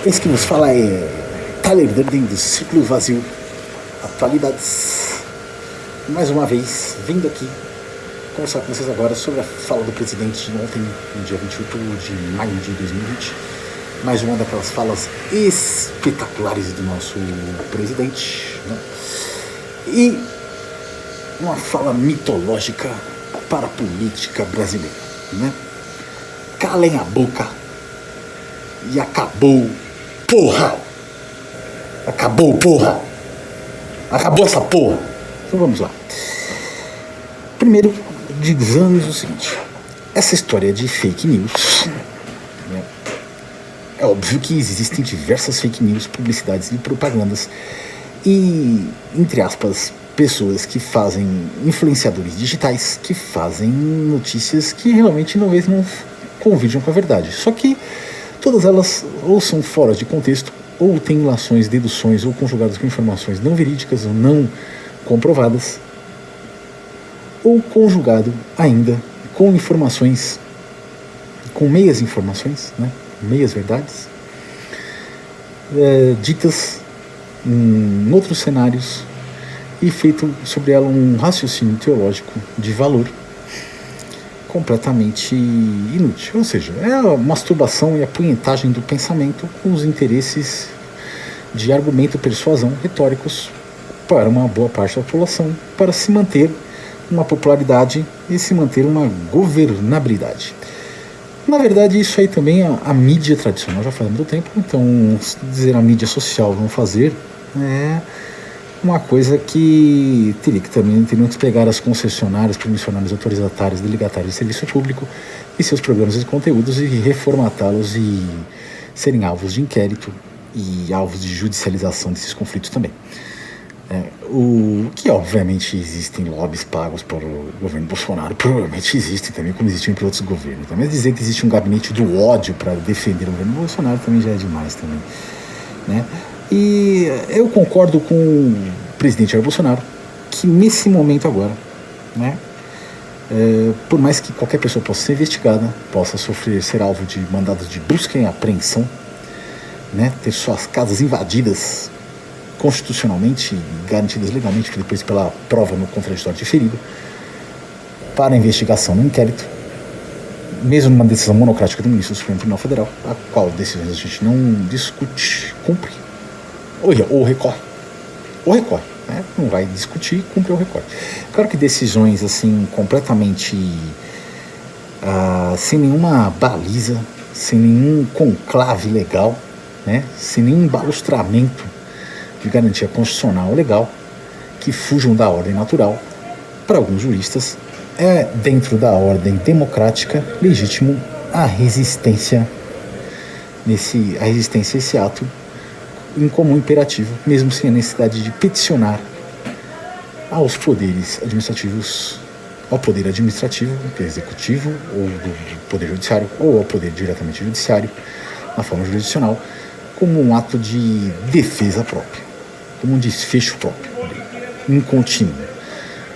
Esse que nos fala é Tyler Durden do Círculo Vazio Atualidades. Mais uma vez, vindo aqui conversar com vocês agora sobre a fala do presidente ontem, no dia 28 de maio de 2020. Mais uma daquelas falas espetaculares do nosso presidente, né? E uma fala mitológica para a política brasileira, né? Calem a boca e acabou, porra! Acabou, porra! Acabou essa porra! Então vamos lá. Primeiro, digamos o seguinte: essa história de fake news, né? É óbvio que existem diversas fake news, publicidades e propagandas e, entre aspas, pessoas que fazem, influenciadores digitais, que fazem notícias que realmente não convidam com a verdade. Só que todas elas ou são fora de contexto, ou têm ilações, deduções, ou conjugadas com informações não verídicas ou não comprovadas, ou conjugado ainda com informações, com meias informações, né? Meias verdades, ditas em outros cenários e feito sobre ela um raciocínio teológico de valor completamente inútil. Ou seja, é a masturbação e a punhetagem do pensamento com os interesses de argumento, persuasão, retóricos para uma boa parte da população, para se manter uma popularidade e se manter uma governabilidade. Na verdade, isso aí também a mídia tradicional já faz há muito tempo. Então, dizer a mídia social não fazer é uma coisa que teriam que pegar as concessionárias, permissionárias, autorizatárias, delegatárias de serviço público e seus programas e conteúdos e reformatá-los e serem alvos de inquérito e alvos de judicialização desses conflitos também. O que obviamente existem lobbies pagos para o governo Bolsonaro, provavelmente existem também, como existiam para outros governos. Mas dizer que existe um gabinete do ódio para defender o governo Bolsonaro também já é demais também, né? E eu concordo com o presidente Jair Bolsonaro que nesse momento agora, né, por mais que qualquer pessoa possa ser investigada, possa ser alvo de mandados de busca e apreensão, né, ter suas casas invadidas constitucionalmente e garantidas legalmente, depois pela prova no contraditório diferido, para investigação no inquérito, mesmo numa decisão monocrática do ministro do Supremo Tribunal Federal, a qual decisões a gente não discute, cumpre, ou recorre, né? Não vai discutir, cumpre ou recorre. Claro que decisões assim completamente sem nenhuma baliza, sem nenhum conclave legal, né? Sem nenhum balustramento de garantia constitucional ou legal, que fujam da ordem natural, para alguns juristas, é dentro da ordem democrática legítimo a resistência a esse ato em comum imperativo, mesmo sem a necessidade de peticionar aos poderes administrativos, ao poder administrativo, que é executivo, ou do poder judiciário, ou ao poder diretamente judiciário, na forma jurisdicional, como um ato de defesa própria, como um desfecho próprio, incontínuo,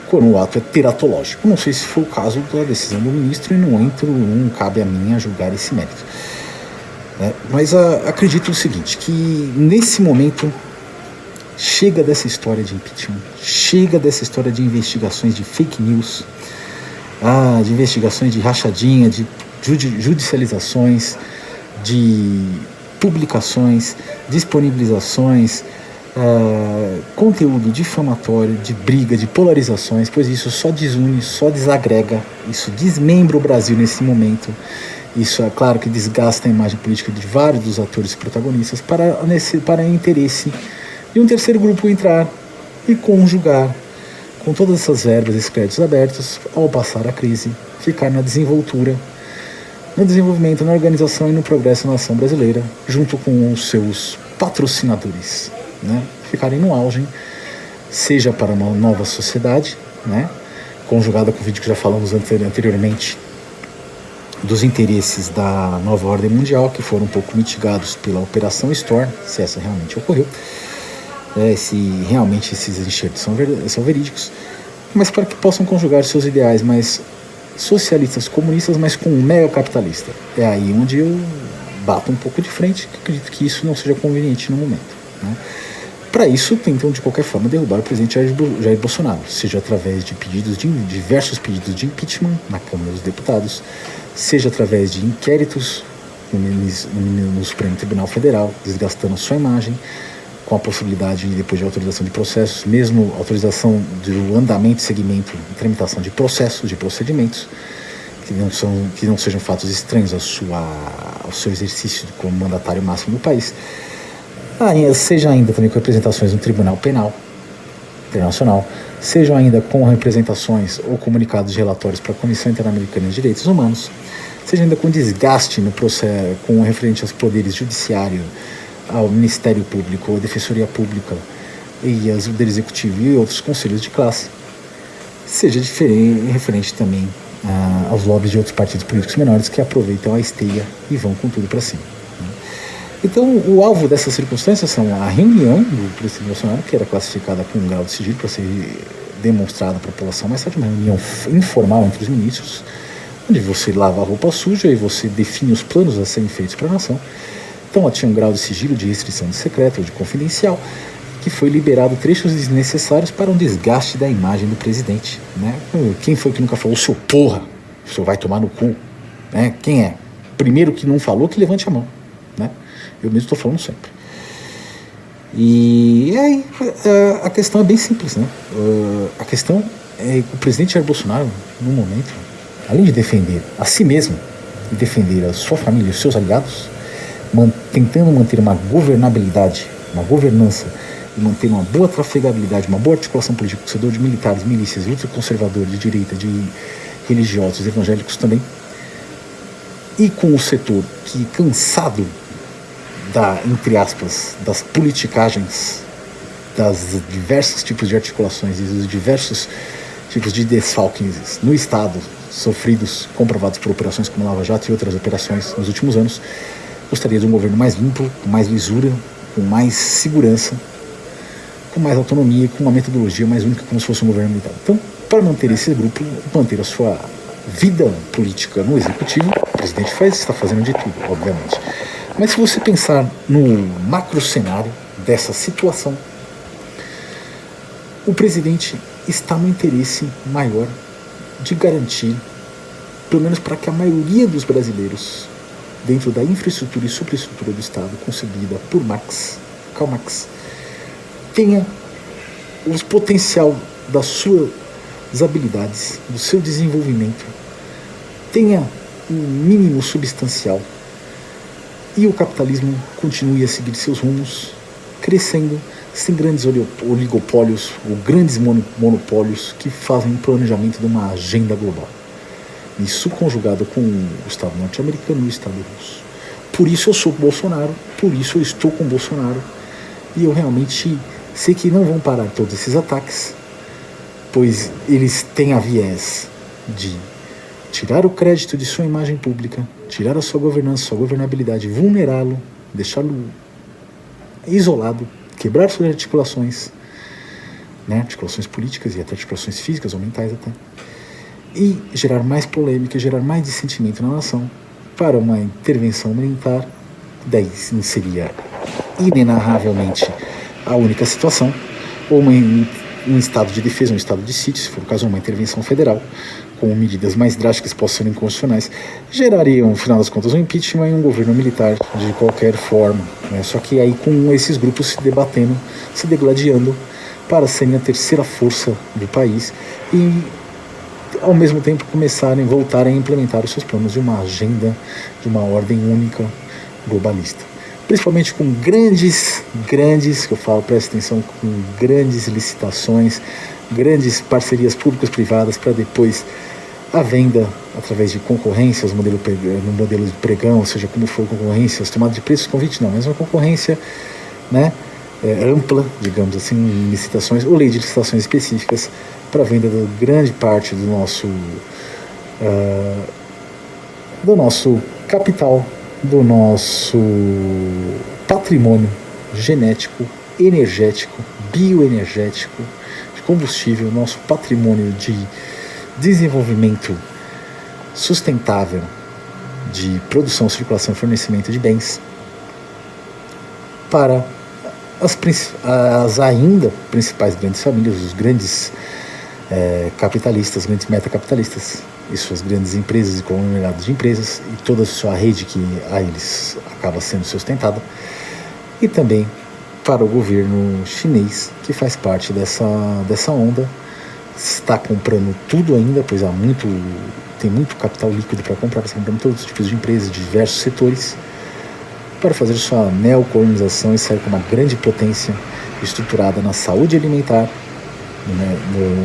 quando o ato é teratológico. Não sei se foi o caso da decisão do ministro e não cabe a mim a julgar esse mérito. Mas acredito o seguinte, que nesse momento chega dessa história de impeachment, chega dessa história de investigações de fake news, de investigações de rachadinha, de judicializações, de publicações, disponibilizações, conteúdo difamatório, de briga, de polarizações, pois isso só desune, só desagrega, isso desmembra o Brasil nesse momento. Isso é claro que desgasta a imagem política de vários dos atores e protagonistas para interesse de um terceiro grupo entrar e conjugar com todas essas verbas, esses créditos abertos, ao passar a crise, ficar na desenvoltura, no desenvolvimento, na organização e no progresso da nação brasileira, junto com os seus patrocinadores, né? Ficarem no auge, seja para uma nova sociedade, né? Conjugada com o vídeo que já falamos anteriormente, dos interesses da nova ordem mundial, que foram um pouco mitigados pela Operação Storm, se essa realmente ocorreu, se realmente esses enxertos são verídicos, mas para que possam conjugar seus ideais mais socialistas, comunistas, mas com um mega capitalista. É aí onde eu bata um pouco de frente, que acredito que isso não seja conveniente no momento, né? Para isso, tentam de qualquer forma derrubar o presidente Jair Bolsonaro, seja através de diversos pedidos de impeachment na Câmara dos Deputados, seja através de inquéritos no Supremo Tribunal Federal, desgastando sua imagem, com a possibilidade, depois de autorização de processos, mesmo autorização do andamento, seguimento e tramitação de processos, de procedimentos, que não sejam fatos estranhos ao seu exercício como mandatário máximo do país, seja ainda também com representações no Tribunal Penal Internacional, sejam ainda com representações ou comunicados de relatórios para a Comissão Interamericana de Direitos Humanos, seja ainda com desgaste no processo, com referente aos poderes judiciário, ao Ministério Público, à Defensoria Pública e ao Poder Executivo e outros conselhos de classe, seja referente também aos lobbies de outros partidos políticos menores que aproveitam a esteia e vão com tudo para cima. Então, o alvo dessas circunstâncias são a reunião do presidente Bolsonaro, que era classificada com um grau de sigilo para ser demonstrada para a população, mas tarde uma reunião informal entre os ministros, onde você lava a roupa suja e você define os planos a serem feitos para a nação. Então, ela tinha um grau de sigilo, de restrição de secreto ou de confidencial, que foi liberado trechos desnecessários para um desgaste da imagem do presidente, né? Quem foi que nunca falou, seu porra, o senhor vai tomar no cu, né? Quem é? Primeiro que não falou, que levante a mão, né? Eu mesmo estou falando sempre. E aí a questão é bem simples, né? A questão é que o presidente Jair Bolsonaro, no momento, além de defender a si mesmo e defender a sua família e os seus aliados, tentando manter uma governabilidade, uma governança, e manter uma boa trafegabilidade, uma boa articulação política com o setor de militares, milícias, ultraconservadores, de direita, de religiosos, evangélicos também, e com o setor que, cansado entre aspas, das politicagens, das diversos tipos de articulações e dos diversos tipos de desfalques no Estado, sofridos, comprovados por operações como Lava Jato e outras operações nos últimos anos, gostaria de um governo mais limpo, com mais lisura, com mais segurança, com mais autonomia, com uma metodologia mais única, como se fosse um governo militar. Então, para manter esse grupo, manter a sua vida política no executivo, o presidente está fazendo de tudo, obviamente. Mas se você pensar no macro cenário dessa situação, o presidente está no interesse maior de garantir, pelo menos para que a maioria dos brasileiros, dentro da infraestrutura e superestrutura do Estado concebida por Karl Marx, tenha o potencial das suas habilidades, do seu desenvolvimento, tenha um mínimo substancial e o capitalismo continue a seguir seus rumos, crescendo sem grandes oligopólios ou grandes monopólios que fazem o planejamento de uma agenda global. Isso conjugado com o Estado norte-americano e o Estado russo. Por isso eu sou Bolsonaro, por isso eu estou com Bolsonaro, e eu realmente sei que não vão parar todos esses ataques, pois eles têm a viés de tirar o crédito de sua imagem pública, tirar a sua governança, sua governabilidade, vulnerá-lo, deixá-lo isolado, quebrar suas articulações, né, articulações políticas e até articulações físicas ou mentais até, e gerar mais polêmica, gerar mais dissentimento na nação para uma intervenção militar. Daí seria inenarravelmente a única situação, ou um estado de defesa, um estado de sítio, se for o caso, uma intervenção federal, com medidas mais drásticas que possam ser inconstitucionais, gerariam, no final das contas, um impeachment e um governo militar de qualquer forma, né? Só que aí com esses grupos se debatendo, se degladiando para serem a terceira força do país e, ao mesmo tempo, voltarem a implementar os seus planos de uma agenda, de uma ordem única globalista. Principalmente com grandes, que eu falo, presta atenção, com grandes licitações, grandes parcerias públicas-privadas para depois a venda através de concorrências, no modelo de pregão, ou seja, como for concorrências, tomada de preços, convite não, mas uma concorrência, né, ampla, digamos assim, licitações, ou lei de licitações específicas para a venda de grande parte do nosso capital, do nosso patrimônio genético, energético, bioenergético, de combustível, nosso patrimônio de desenvolvimento sustentável de produção, circulação e fornecimento de bens para as ainda principais grandes famílias, os grandes capitalistas, grandes metacapitalistas e suas grandes empresas e conglomerados de empresas e toda a sua rede que a eles acaba sendo sustentada, e também para o governo chinês, que faz parte dessa onda, está comprando tudo ainda, pois tem muito capital líquido para comprar, está comprando todos os tipos de empresas, de diversos setores, para fazer sua neocolonização e sair com uma grande potência estruturada na saúde alimentar, né,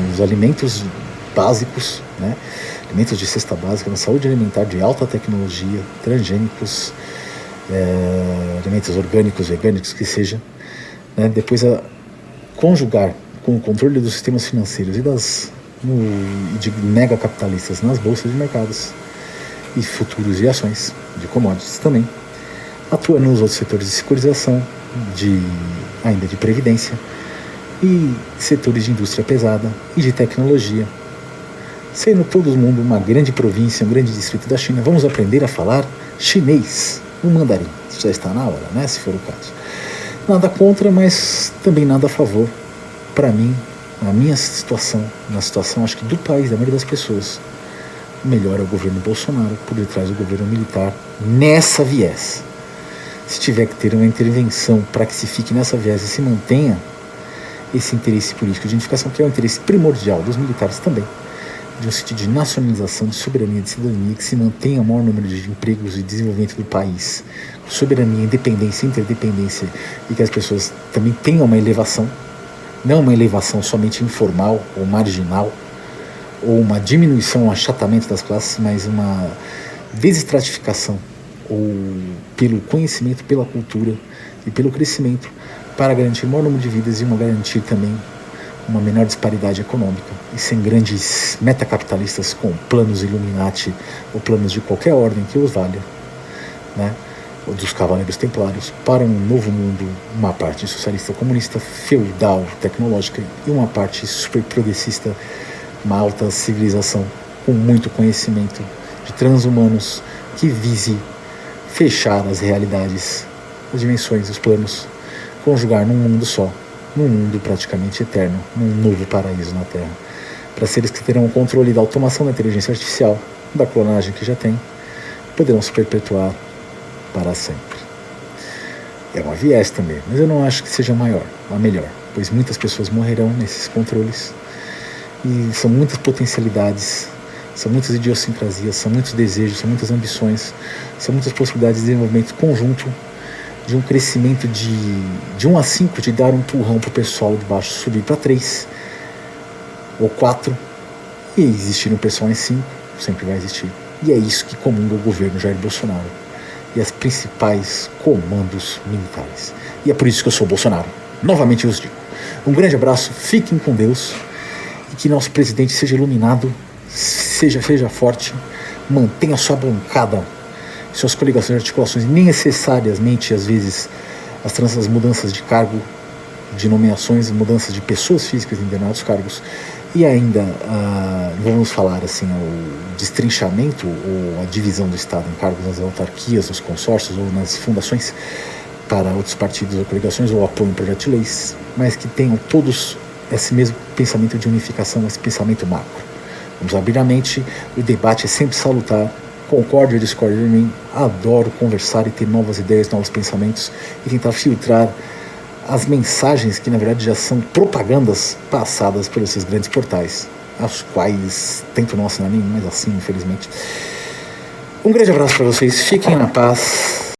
nos alimentos básicos, né, alimentos de cesta básica, na saúde alimentar de alta tecnologia, transgênicos, alimentos orgânicos, veganos, que seja, né, depois conjugar com o controle dos sistemas financeiros e de megacapitalistas nas bolsas de mercados e futuros e ações de commodities também, atua nos outros setores de securização, ainda de previdência e setores de indústria pesada e de tecnologia, sendo todo mundo uma grande província, um grande distrito da China. Vamos aprender a falar chinês, o mandarim. Isso já está na hora, né, se for o caso. Nada contra, mas também nada a favor. Para mim, na minha situação, na situação acho que do país, da maioria das pessoas, o melhor é o governo Bolsonaro por detrás do governo militar nessa viés. Se tiver que ter uma intervenção para que se fique nessa viés e se mantenha esse interesse político de unificação, que é o interesse primordial dos militares também, de um sentido de nacionalização, de soberania, de cidadania, que se mantenha o maior número de empregos e desenvolvimento do país, soberania, independência, interdependência, e que as pessoas também tenham uma elevação, não uma elevação somente informal ou marginal, ou uma diminuição, um achatamento das classes, mas uma desestratificação, ou pelo conhecimento, pela cultura e pelo crescimento, para garantir o maior número de vidas e garantir também uma menor disparidade econômica, e sem grandes metacapitalistas com planos Illuminati ou planos de qualquer ordem que os valha, né, ou dos cavaleiros templários, para um novo mundo, uma parte socialista comunista, feudal, tecnológica, e uma parte super progressista, uma alta civilização com muito conhecimento de transhumanos que vise fechar as realidades, as dimensões, os planos, conjugar num mundo só, num mundo praticamente eterno, num novo paraíso na Terra, para seres que terão o controle da automação da inteligência artificial, da clonagem que já tem, poderão se perpetuar para sempre. É uma viés também, mas eu não acho que seja a melhor, pois muitas pessoas morrerão nesses controles, e são muitas potencialidades, são muitas idiosincrasias, são muitos desejos, são muitas ambições, são muitas possibilidades de desenvolvimento conjunto, de um crescimento de 1 a 5, de dar um empurrão para o pessoal de baixo subir para 3 ou 4, e existir um pessoal em 5, sempre vai existir. E é isso que comunga o governo Jair Bolsonaro e as principais comandos militares. E é por isso que eu sou Bolsonaro. Novamente eu os digo. Um grande abraço, fiquem com Deus, e que nosso presidente seja iluminado, seja forte, mantenha sua bancada, suas coligações e articulações, necessariamente, às vezes, as mudanças de cargo, de nomeações, mudanças de pessoas físicas em determinados cargos, e ainda, vamos falar assim, o destrinchamento ou a divisão do Estado em cargos nas autarquias, nos consórcios ou nas fundações para outros partidos ou coligações, ou apoio em projetos de leis, mas que tenham todos esse mesmo pensamento de unificação, esse pensamento macro. Vamos abrir a mente, o debate é sempre salutar, concorde ou discorde de mim, adoro conversar e ter novas ideias, novos pensamentos e tentar filtrar as mensagens que na verdade já são propagandas passadas por esses grandes portais, aos quais tento não assinar nenhum, mas assim, infelizmente. Um grande abraço para vocês, fiquem na paz.